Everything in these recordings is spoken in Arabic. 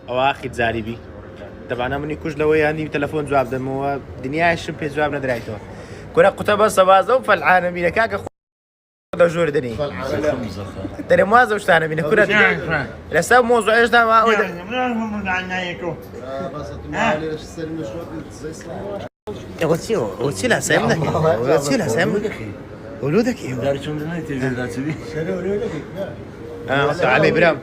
او اخي زاربي طبعا مني كوش لو يعني تلفون جواب دم هو دنيا شبه جواب ندريته كنا قطبه صبازو فالعالم بينا كاك خذ جور دني ترى ما زوجت انا بينا كنا لا سب موضوع ايش ده ما قلت لا سامنك قلت لا سامنك ولودك ايه دار شلون دني تجي ذات بي علي برام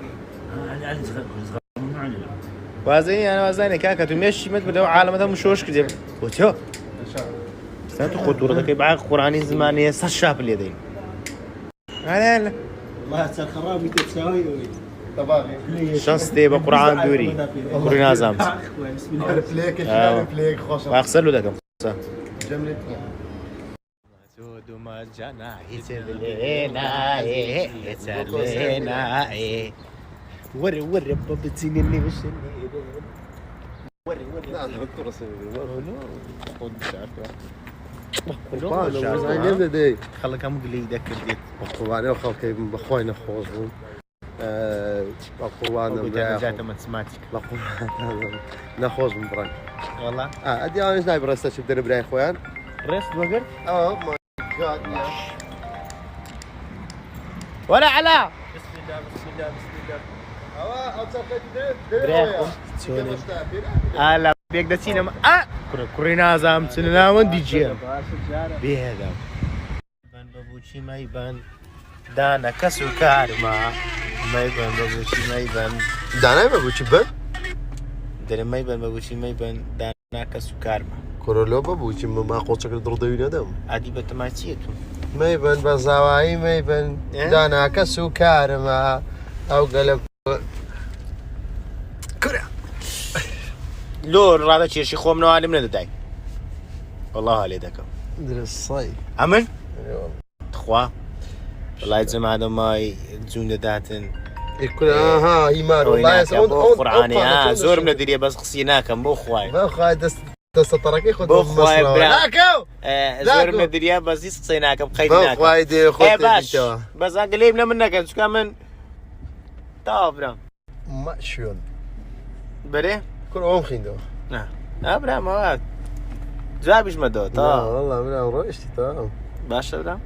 وازني انا وازني كاكا تمشي مت بدو عالم ده مشوش كذا وتشو سنتو خطوره ده كيبعق قراني زمانيه سشاب اليدين لا الله يسر خرابي تساوي طباغي شانس دي بقران دوري قرنا زامت بسم الله فليك خوش واغسل له ده جملة سود ما جانا يسلينا يسلينا وري بابتيني اللي مش وري لا دكتور سيدي خلك كم قليدك كديت قرباني وخلك بخوينا خوزون قربان جات ماتماتيك لا قربان نخوز من بران والله ادي انا ايش نايب راسته بدنا براي خويان ريست بقر ماي جاد ولا علا بسم الله هلا بيك ده سينما كورينا زام سينما وندي جيم بهذا بان بابوشي ما يبان دانا كسو كارما ما يبان بابوشي ما يبان دانا بابوشي بان دانا ما يبان بابوشي ما يبان دانا كسو كارما كورولو بابوشي ما قوتك الدردوي ندم عادي بتماشيتو ما يبان بزاواي ما يبان دانا كسو كارما او قلب كورا لو هذا شيء خوم نوع من الداي والله عليه ذاك درس صاي عمل تخوا والله يجمع هذا ما زون داتن يقول ها هيمار والله يسون قراني زور من الدنيا بس خصينا كم بو خواي ما خواي دست طرقي خد بو خواي لاكو زور من الدنيا بس يسقينا كم خيدنا بو خواي دي خد بس قليبنا منك شو كمان طابنا ما شلون بره كل يوم خيندو ابرا ما جابش مدو لا والله من روشتي تمام باشا ابرا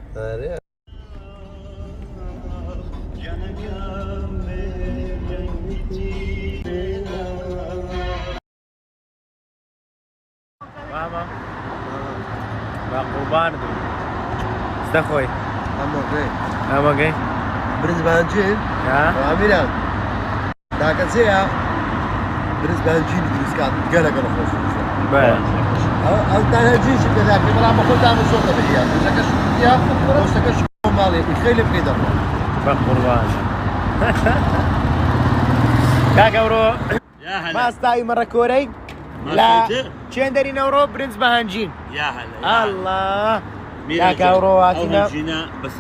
ماما ما قربان دو استخوي اما جاي برنسبان جين واميران ذاك زيها برنسبان جين درس كان قلق الخوف بله أنا جين شفت ذاك ما قلت أنا صوت بيا سكش يا سكش مالي بخيل بقدر بقربان كاكورو ما استاي مرة كوري لا شندري نورو برنس بهانجين يا هلا الله كاكورو هاتينا بس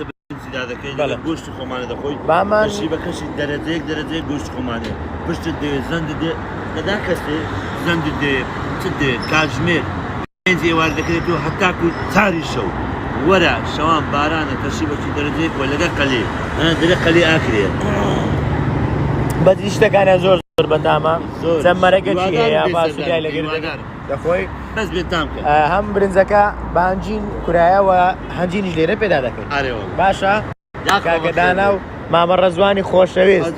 هذا كاين گوشت خۆمانە دەخۆی بەشی بەکەشی دەرەجەیەک گوشت خۆمانێ پشت دێ زەند دێ لەدا کەسێ زەند دێ چ دێ کاتژمێر پێنج ئێوار دەکرێتەوە هەتاکو چاری شەو وەرە شەوان بارانە تەشی بەچی دەرەجەیەک وە لەگە قەلێ دەرە قەلێ ئاکرێ بەدی شتەکانە زۆر بەتامە چەممەرەگەچی هەیە باسوودای لەگەر دەخۆی بەس بێت تام کە هەم برنجەکە بانجین کورایەوە هەنجینیش لێرە پێدا دەکەین باشە کاکەدانا و مامە ڕەزوانی خۆشەویست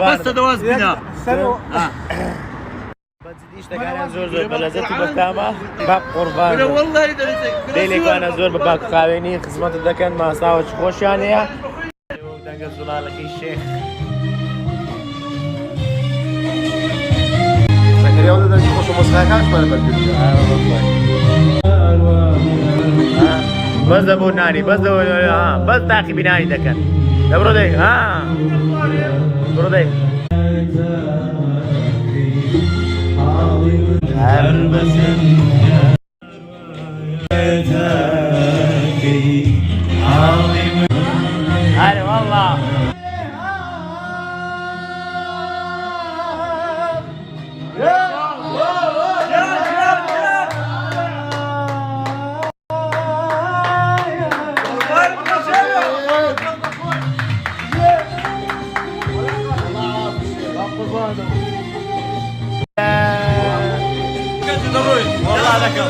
بەستە دەواز بینە شتەکانیان زۆر بەلەزەت و بەتامە با قوربان دەیلێکوانە زۆر بە باکخاوێنی خزمەتت دەکەن ماساوەچ خۆشیان هەیە دەنگە زوڵاڵەکەی شێخ اليوم بدنا نخش مسخره بس دبو ناني بس دبو بس تاخي بناني دكان دبرو دي برو دي هلا والله ضروري والله لكم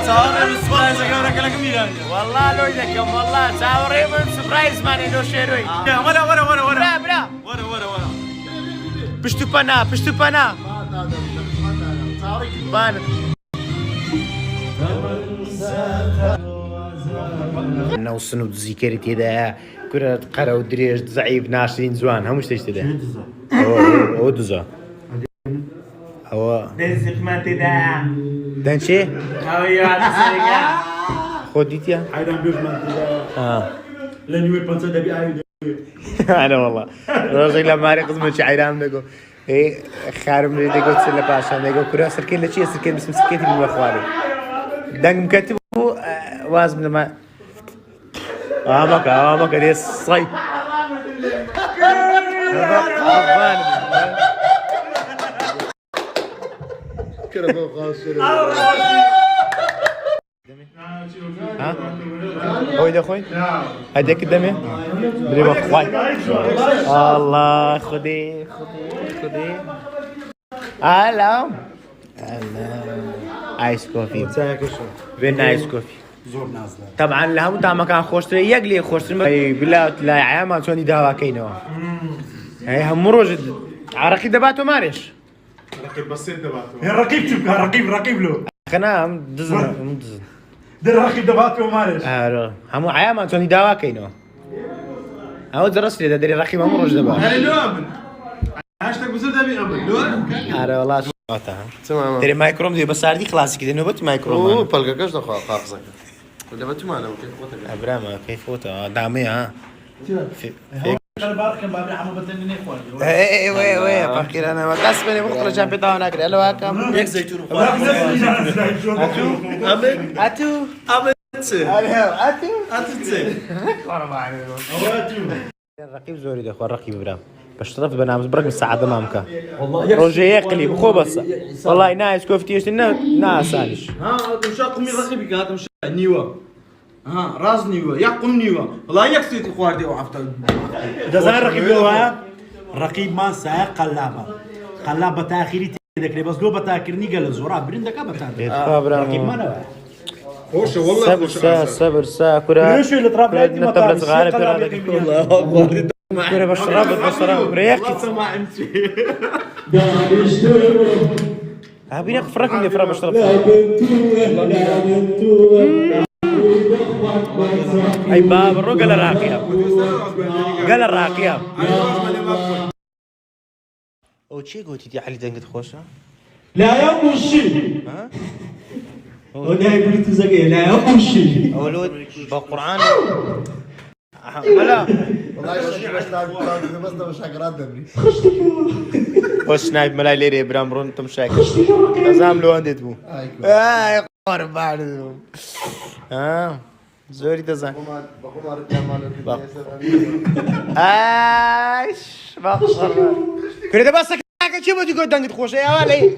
صار سبرايز اقولك لك ميلاد والله لو لكم والله صوري من سبرايز ماني لو شيروي ورا برا بشتو بانا بان نوصنو ذكري تيدا كرة قرا ودريج ضعيف ناشرين زوان هم شتيش تيدا هو دزا هو دنسك ما تدا دنشي هاويا تسيقا خوديتيا ايضا بيوش ما تدا لن يوي بانسا دبي ايضا انا والله رجل لما ريق زمن شعيران دغو اي خارم لي دغو تسلا باشا دغو كرا سركين لشي سركين بس مسكيتي من اخواني دنگ مكتبو وازم لما امك دي الصيد كده فوق خلاص ها خوي ده خوي هديك الدمي بريبا خوي الله خدي هلا ايس كوفي فين ايس كوفي زور نازله طبعا لهم تا مكان خوشتري يقلي خوشتري بالله لا عام توني داوا كينو هي هم روج عرقي دباتو مارش رقيب بسيط دباتو الرقيب شوف رقيب له خنا دزن ده الرقيب دباتو مارش هم عام توني داوا كينو او درس لي دري رقيب هم روج دبا هل لو امن هاشتاج بزر دبي امن لو اره والله تمام دري مايكروم دي بس عادي كلاسيك دي نوبت مايكروم اوه بلقى كاش دخل حافظك ولا بتما انا كيف قلت لك ابراهيم كيف فوتا دامي ها بارك بابي عمو بدني نخوان اي فكر انا وقاسمني بخرج جنب بيطاو ناكل الو هاكم يك زيتون اتو الرقيب زوري ده اخوان رقيب ابراهيم باش طرف برنامج برك الساعه امامك روجي يقلي بخو بس والله نايس كوفتيش ناس سالش ها مش قومي رقيبك هذا مش نيوا ها راس نيوا يقوم نيوا والله يكسيت خوار دي وعفت ده زين رقيب له رقيب ما ساق قلابه تاخيري تذكري بس لو بتاكرني قال زورا برندك رقيب ما انا خوش والله صبر كرة ليش اللي تراب لي ما نتبرز غالب الله اكبر كرة بشرب ريحتي ما امشي ابي نفرك اني فرا بشرب اي باب الرو قال الراقيه او شي قلتي دي علي دنقت خوشه لا يمشي ها وده يقول تزكي لا يمشي اولود بالقران لا بس مش حقرات دبري وش نايب ملاي ليري ابراهيم رون انت مشاكل نظام لو عندي تبو يا قربان زوري تزا ايش بخر كده بس كان شو بدي اقول دنقت خوشه يا ولي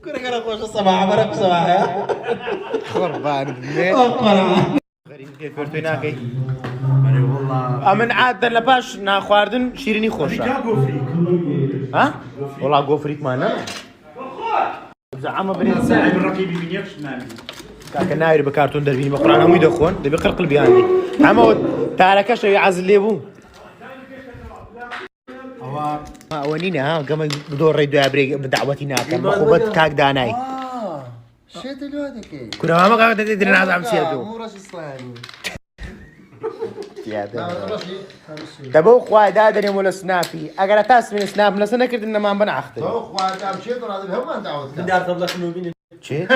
كده خوشه صباح برك صباح يا قربان غريب كيف فرتيناكي امن عاد لباش نا خواردن شيريني خوشه ها والله غوفريك معنا زعما بريد ساعه الرقيب من يفش نامي كان ناير بكارتون دربيني بقران هم يدخون دبي قرق البياني عمود تعال كش يعزل ليبو ونينا ها قام بدور ريدو ابري بدعوتنا كان مخوبت كاك داناي شيت الوادك كنا ما قاعد تدري ناس عم سيادو مو راس اسلامي تبو خوای دادني مولا سنافي اگر تاس من سناب نسنا كرت ان ما بنا اختي تو خوات عم شيت هذا هم انت عاود بدي اعرف لك انه بيني شي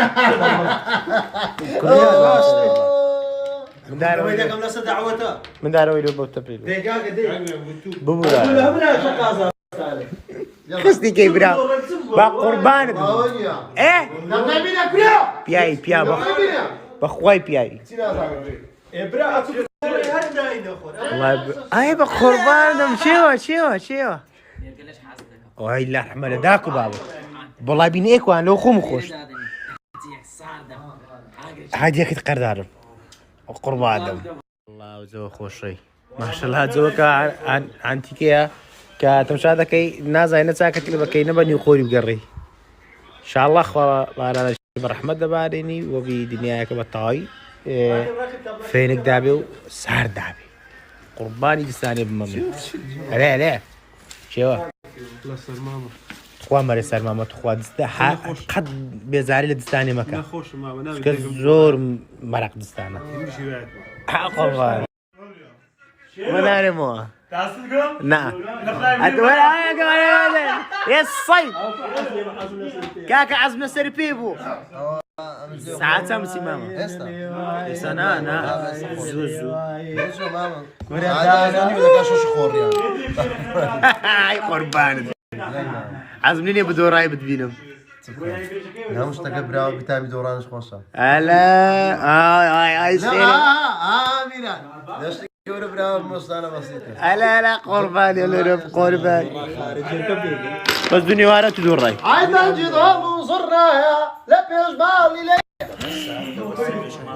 من دار ويدك من ناس دعوته من دار ويلو بوتبريل دقيقه دقيقه بوبو كلها من شقازه خستي كي برا بقربان ايه بيا بخواي بياي ابراء والله اي بقربان شيوا وهي الله رحمه داكو بابا والله بيني اكوان لو خو مخوش هادي كي تقردار قربان الله زو خوشي ما شاء الله زوك عن تيكيا كتمشى هذا كي نازا هنا ساكت اللي بكي نبني خوري بقري شاء الله خوا بانا برحمة دباريني وبدنياك بطاي فينك دابي وسهر دابي قرباني دستاني بممن لا شو خوا مري سر ماما تخوا دستا قد بيزاري لدستاني مكان نخوش ماما كزور مرق دستانا قربان ما نعرفه نعم يا الصيد كاكا عزم سربيبو ساعات سامسي ماما سنة أنا زوزو ماما عادي ولا كاش شخور يعني هاي قربان عزم ليني بدوراي بدبينم لا مش تكبر بتعمل دوران خوصة ألا هاي ميران ليش تكبر براو مصدر بسيطة لا قربان يا رب قربان بس دنيا وارا تدور راي عيدا جدهم وصرناها لا بيش بالي لي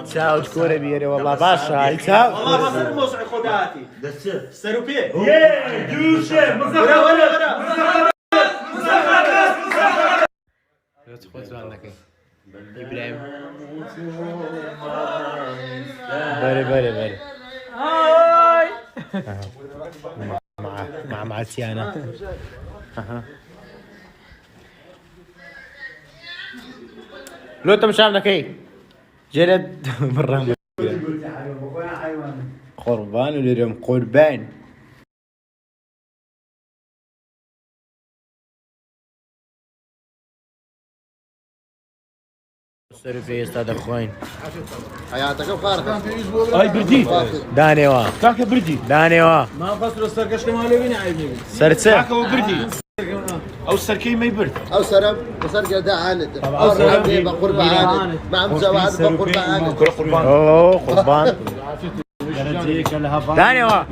تشاو تكوري بيري والله باشا تشاو والله بس الموسع خداتي دسته سروبي يا جوشه مزخرف إبراهيم بري مع تيانا لو انت مش عاملك ايه جلد مرة قربان وليرم قربان صرف يا استاذ اخوين حياتك بخارك هاي بردي داني وا كاكا بردي داني وا ما فصل السرقش كما لوين عايبني سرت كاكا وبردي او السركي ما يبرد او سرب وسرقة دا عاند او سرب بقرب عاند مع مزواد بقرب عاند اوه قربان داني وا